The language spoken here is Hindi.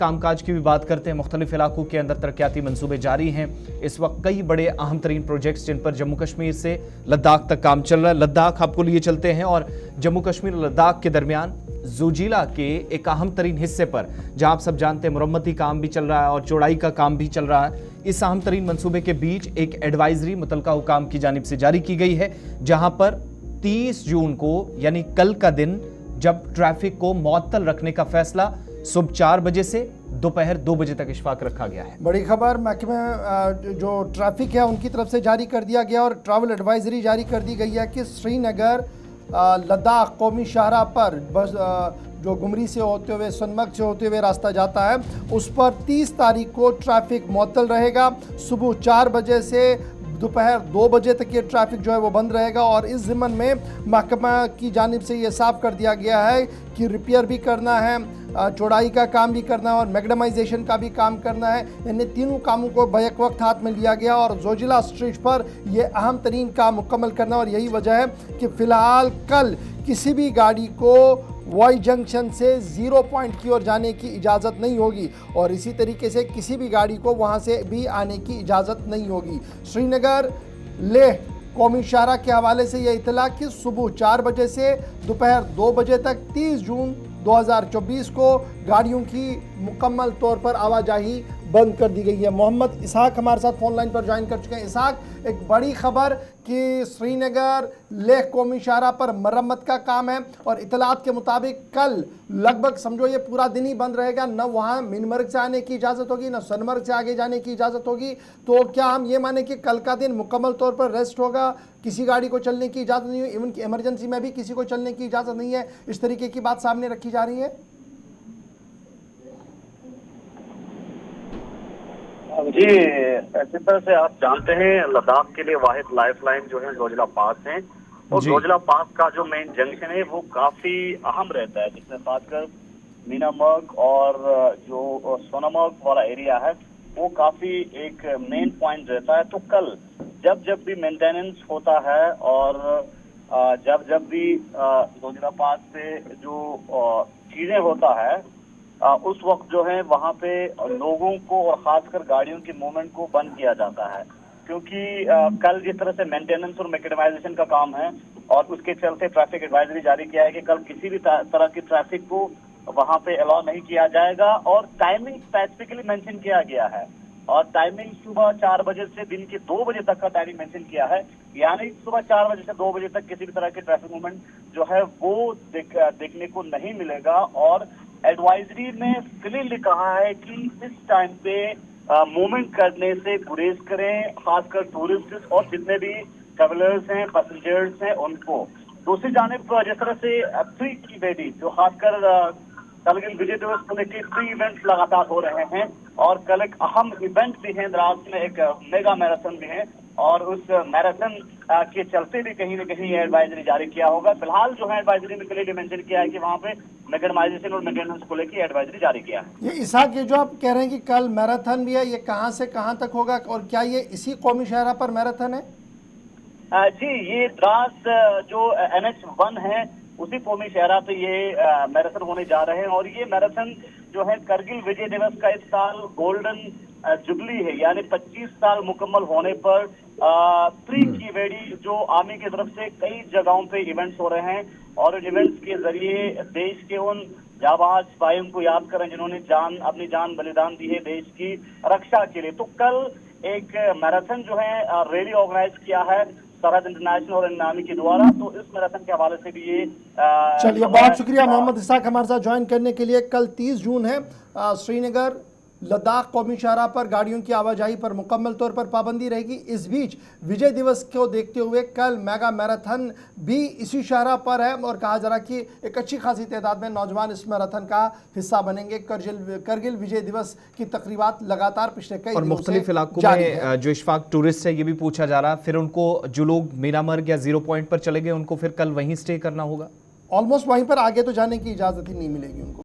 कामकाज की भी बात करते हैं। मुख्तलिफ इलाकों के अंदर तरक्याती मंसूबे जारी हैं। इस वक्त कई बड़े अहम तरीन प्रोजेक्ट्स जिन पर जम्मू कश्मीर से लद्दाख तक काम चल रहा है। लद्दाख आपको लिए चलते हैं और जम्मू कश्मीर और लद्दाख के दरमियान जोजिला के एक अहम तरीन हिस्से पर, जहां आप सब जानते हैं मुरम्मती काम भी चल रहा है और चौड़ाई का काम भी चल रहा है। इस अहम तरीन मंसूबे के बीच एक एडवाइजरी मुतलका हुकाम की जानिब से जारी की गई है, जहां पर 30 जून को यानी कल का दिन जब ट्रैफिक को मुअत्तल रखने का फैसला सुबह 4 बजे से दोपहर 2 बजे तक इशफाक रखा गया है। बड़ी खबर महकमे जो ट्रैफिक है उनकी तरफ से जारी कर दिया गया और ट्रैवल एडवाइजरी जारी कर दी गई है कि श्रीनगर लद्दाख कौमी शाहराह पर बस जो गुमरी से होते हुए सोनमर्ग से होते हुए रास्ता जाता है उस पर 30 तारीख को ट्रैफिक मुअत्तल रहेगा। सुबह 4 बजे से दोपहर 2 बजे तक ये ट्रैफिक जो है वो बंद रहेगा और इस ज़िम्मन में महकमा की जानिब से ये साफ कर दिया गया है कि रिपेयर भी करना है, चौड़ाई का काम भी करना है और मैग्डमाइजेशन का भी काम करना है। इन तीनों कामों को बैक वक्त हाथ में लिया गया और जोजिला स्ट्रीट पर यह अहम तरीन काम मुकम्मल करना और यही वजह है कि फ़िलहाल कल किसी भी गाड़ी को वाई जंक्शन से 0 पॉइंट की ओर जाने की इजाज़त नहीं होगी और इसी तरीके से किसी भी गाड़ी को वहां से भी आने की इजाज़त नहीं होगी। श्रीनगर लेह कौमी शाहराह के हवाले से यह इतला कि सुबह 4 बजे से दोपहर 2 बजे तक 30 जून 2024 को गाड़ियों की मुकम्मल तौर पर आवाजाही बंद कर दी गई है। मोहम्मद इसहाक हमारे साथ फ़ोन लाइन पर ज्वाइन कर चुके हैं। इसहाक, एक बड़ी खबर कि श्रीनगर लेह कौमी शाहराह पर मरम्मत का काम है और इतलात के मुताबिक कल लगभग समझो ये पूरा दिन ही बंद रहेगा, न वहाँ मिनमर्ग से आने की इजाज़त होगी न सोनमर्ग से आगे जाने की इजाज़त होगी। तो क्या हम ये माने कि कल का दिन मुकम्मल तौर पर रेस्ट होगा, किसी गाड़ी को चलने की इजाज़त नहीं है, इवन कि इमरजेंसी में भी किसी को चलने की इजाज़त नहीं है, इस तरीके की बात सामने रखी जा रही है? जी, इसी तरह से आप जानते हैं लद्दाख के लिए वाहिद लाइफलाइन जो है जोजिला पास है और जोजिला पास का जो मेन जंक्शन है वो काफी अहम रहता है, जिसमें खासकर मीनामर्ग और जो सोनामर्ग वाला एरिया है वो काफी एक मेन पॉइंट रहता है। तो कल जब जब भी मेंटेनेंस होता है और जब जब भी जोजिला पास से जो चीजें होता है उस वक्त जो है वहां पे लोगों को और खासकर गाड़ियों की मूवमेंट को बंद किया जाता है, क्योंकि कल जिस तरह से मेंटेनेंस और मैकेडमाइजेशन का काम है और उसके चलते ट्रैफिक एडवाइजरी जारी किया है कि कल किसी भी तरह की ट्रैफिक को वहां पे अलाउ नहीं किया जाएगा और टाइमिंग स्पेसिफिकली मेंशन किया गया है और टाइमिंग सुबह 4 बजे से दिन के 2 बजे तक का टाइमिंग मेंशन किया है, यानी सुबह 4 बजे से 2 बजे तक किसी भी तरह की ट्रैफिक मूवमेंट जो है वो देखने को नहीं मिलेगा। और एडवाइजरी में क्लियरली कहा है कि इस टाइम पे मूवमेंट करने से गुरेज करें, खासकर टूरिस्ट और जितने भी ट्रेवलर्स हैं, पैसेंजर्स हैं उनको। दूसरी जानिब जिस तरह से प्री की बेटी जो खासकर करगिल विजय दिवस को लेकर 3 इवेंट्स लगातार हो रहे हैं और कल एक अहम इवेंट भी है, द्रास में एक मेगा मैराथन भी है और उस मैराथन के चलते भी कहीं न कहीं एडवाइजरी जारी किया होगा। फिलहाल जो है एडवाइजरी में क्लियरली मेंशन किया है कि वहां पे मैकेडमाइजेशन और मेंटेनेंस को लेकर एडवाइजरी जारी किया है। ये इसहाक, ये जो आप कह रहे हैं कि कल मैराथन भी है, ये कहां से कहां तक होगा और क्या ये इसी कौमी शाहराह पर मैराथन है? जी, ये द्रास जो NH1 है उसी कौमी शाहराह पे ये मैराथन होने जा रहे हैं और ये मैराथन जो है करगिल विजय दिवस का इस साल गोल्डन जुबली है, यानी 25 साल मुकम्मल होने पर प्री की वेडी जो आर्मी की तरफ से कई जगहों पे इवेंट्स हो रहे हैं और इन इवेंट्स के जरिए देश के उन जाबाज सिपाहियों को याद करें जिन्होंने अपनी जान बलिदान दी है देश की रक्षा के लिए। तो कल एक मैराथन जो है रैली ऑर्गेनाइज किया है सरहद इंटरनेशनल और इनामी के द्वारा, तो इस मैराथन के हवाले से भी ये चलिए, बहुत शुक्रिया मोहम्मद इसहाक हमारे साथ ज्वाइन करने के लिए। कल 30 जून है, श्रीनगर लद्दाख कौमी शाहराह पर गाड़ियों की आवाजाही पर मुकम्मल तौर पर पाबंदी रहेगी। इस बीच विजय दिवस को देखते हुए कल मेगा मैराथन भी इसी शाहराह पर है और कहा जा रहा कि एक अच्छी खासी तादाद में नौजवान इस मैराथन का हिस्सा बनेंगे। करगिल विजय दिवस की तकरीबात लगातार पिछले कई और मुख्तलिफ इलाकों में जो इशफाक टूरिस्ट है ये भी पूछा जा रहा है, फिर उनको जो लोग मीनामर्ग या 0 पॉइंट पर चले गए उनको फिर कल वहीं स्टे करना होगा? ऑलमोस्ट वहीं पर आगे तो जाने की इजाज़त ही नहीं मिलेगी उनको।